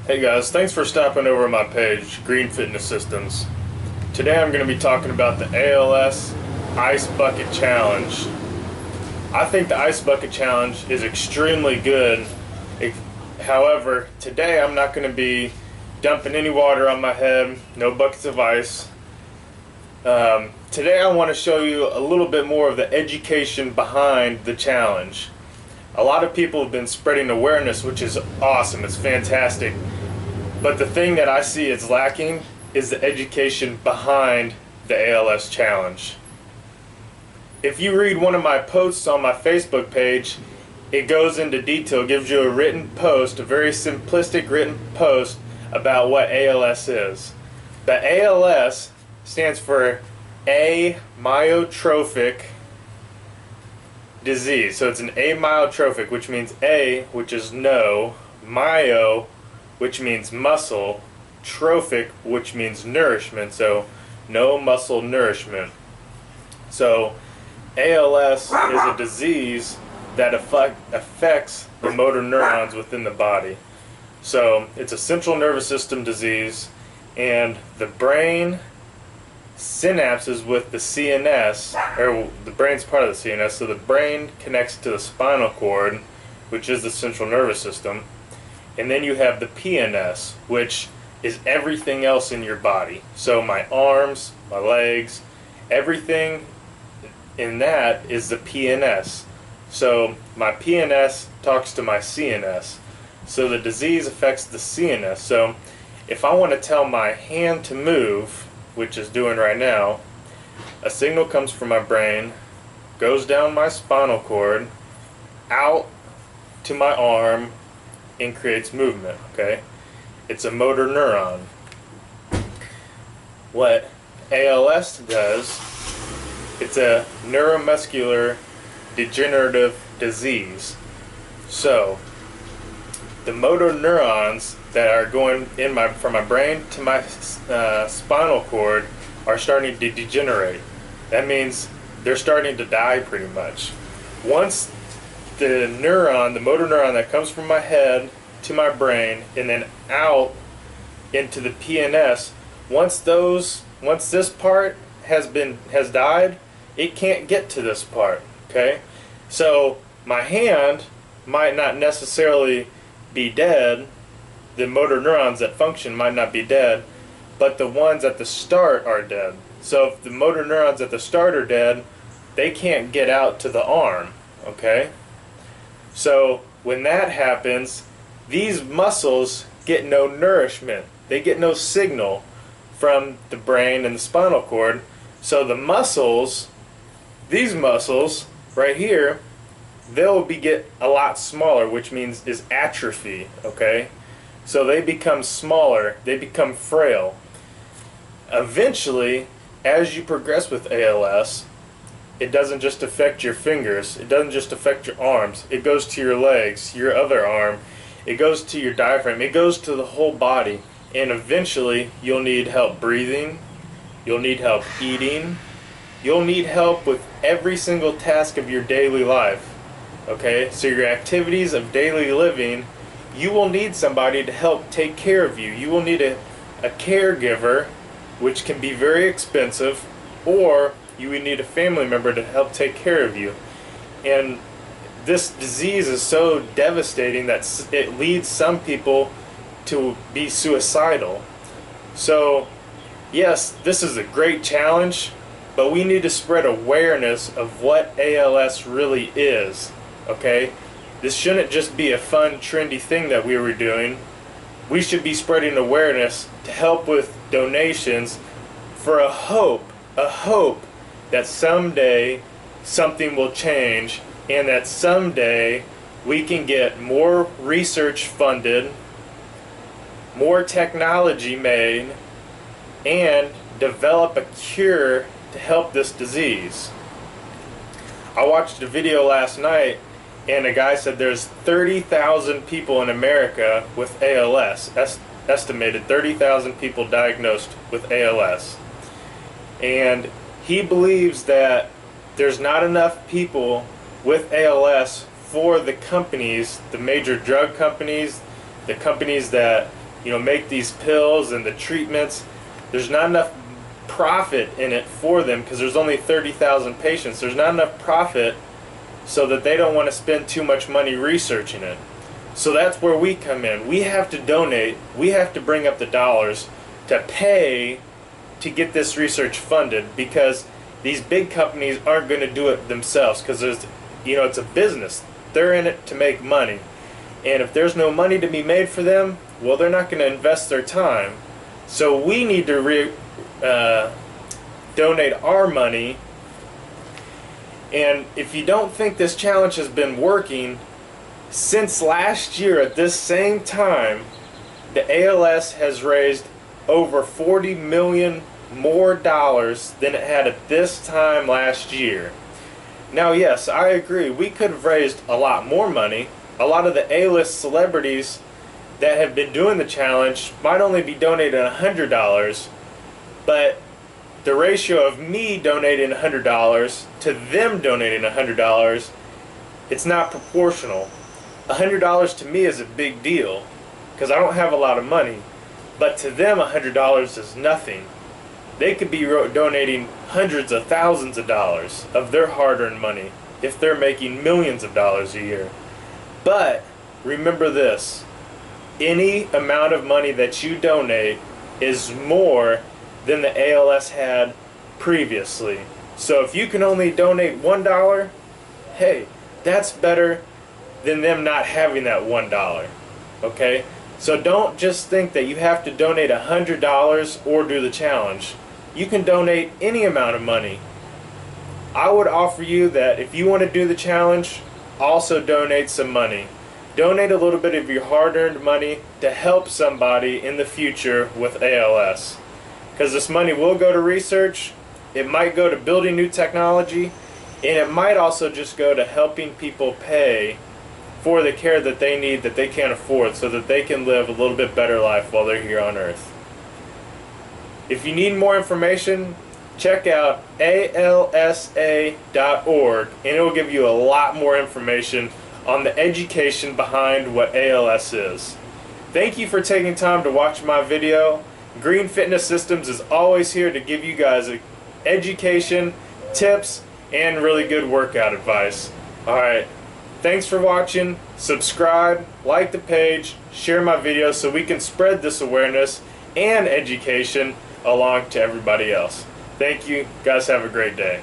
Hey guys, thanks for stopping over my page, Green Fitness Systems. Today I'm going to be talking about the ALS Ice Bucket Challenge. I think the Ice Bucket Challenge is extremely good. However, today I'm not going to be dumping any water on my head, no buckets of ice. Today I want to show you a little bit more of the education behind the challenge. A lot of people have been spreading awareness, which is awesome, it's fantastic. But the thing that I see is lacking is the education behind the ALS challenge. If you read one of my posts on my Facebook page, it goes into detail, gives you a written post, a very simplistic written post about what ALS is. The ALS stands for amyotrophic disease. So it's an amyotrophic, which means A, which is no, myo, which means muscle, trophic, which means nourishment, so no muscle nourishment. So ALS is a disease that affects the motor neurons within the body. So it's a central nervous system disease, and the brain synapses with the CNS, or the brain's part of the CNS, so the brain connects to the spinal cord, which is the central nervous system. And then you have the PNS, which is everything else in your body. So my arms, my legs, everything in that is the PNS. So my PNS talks to my CNS. So the disease affects the CNS. So if I want to tell my hand to move, which is doing right now, a signal comes from my brain, goes down my spinal cord, out to my arm, and creates movement, okay? It's a motor neuron. What ALS does, it's a neuromuscular degenerative disease. So, the motor neurons that are going from my brain to my spinal cord are starting to degenerate. That means they're starting to die pretty much. Once the motor neuron that comes from my head to my brain and then out into the PNS, once this part has died, it can't get to this part, okay? So my hand might not necessarily be dead, the motor neurons that function might not be dead, but the ones at the start are dead. So if the motor neurons at the start are dead, they can't get out to the arm, okay? So when that happens, these muscles get no nourishment. They get no signal from the brain and the spinal cord. So the muscles, these muscles right here, they'll get a lot smaller, which means is atrophy, okay? So they become smaller, they become frail. Eventually, as you progress with ALS, it doesn't just affect your fingers, it doesn't just affect your arms, it goes to your legs, your other arm, it goes to your diaphragm, it goes to the whole body, and eventually you'll need help breathing, you'll need help eating, you'll need help with every single task of your daily life, okay? So your activities of daily living, you will need somebody to help take care of you. You will need a caregiver, which can be very expensive, or you would need a family member to help take care of you. And this disease is so devastating that it leads some people to be suicidal. So yes, this is a great challenge, but we need to spread awareness of what ALS really is, okay? This shouldn't just be a fun, trendy thing that we were doing. We should be spreading awareness to help with donations for a hope that someday something will change, and that someday we can get more research funded, more technology made, and develop a cure to help this disease. I watched a video last night, and a guy said there's 30,000 people in America with ALS, estimated 30,000 people diagnosed with ALS. And he believes that there's not enough people with ALS for the companies, the major drug companies, the companies that make these pills and the treatments. There's not enough profit in it for them because there's only 30,000 patients. There's not enough profit so that they don't want to spend too much money researching it. So that's where we come in. We have to donate. We have to bring up the dollars to pay to get this research funded, because these big companies aren't going to do it themselves, because it's a business. They're in it to make money. And if there's no money to be made for them, well, they're not going to invest their time. So we need to donate our money. And if you don't think this challenge has been working, since last year at this same time, the ALS has raised over $40 million more dollars than it had at this time last year. Now, yes, I agree, we could have raised a lot more money. A lot of the A-list celebrities that have been doing the challenge might only be donating $100, but the ratio of me donating $100 to them donating $100, it's not proportional. $100 to me is a big deal because I don't have a lot of money, but to them $100 is nothing. They could be donating hundreds of thousands of dollars of their hard-earned money if they're making millions of dollars a year. But remember this, any amount of money that you donate is more than the ALS had previously. So if you can only donate $1, hey, that's better than them not having that $1. Okay? So don't just think that you have to donate $100 or do the challenge. You can donate any amount of money. I would offer you that if you want to do the challenge, also donate some money. Donate a little bit of your hard-earned money to help somebody in the future with ALS. Because this money will go to research, it might go to building new technology, and it might also just go to helping people pay for the care that they need that they can't afford, so that they can live a little bit better life while they're here on Earth. If you need more information, check out ALSA.org, and it will give you a lot more information on the education behind what ALS is. Thank you for taking time to watch my video. Green Fitness Systems is always here to give you guys education, tips, and really good workout advice. Alright, thanks for watching. Subscribe, like the page, share my videos so we can spread this awareness and education along to everybody else. Thank you. Guys, have a great day.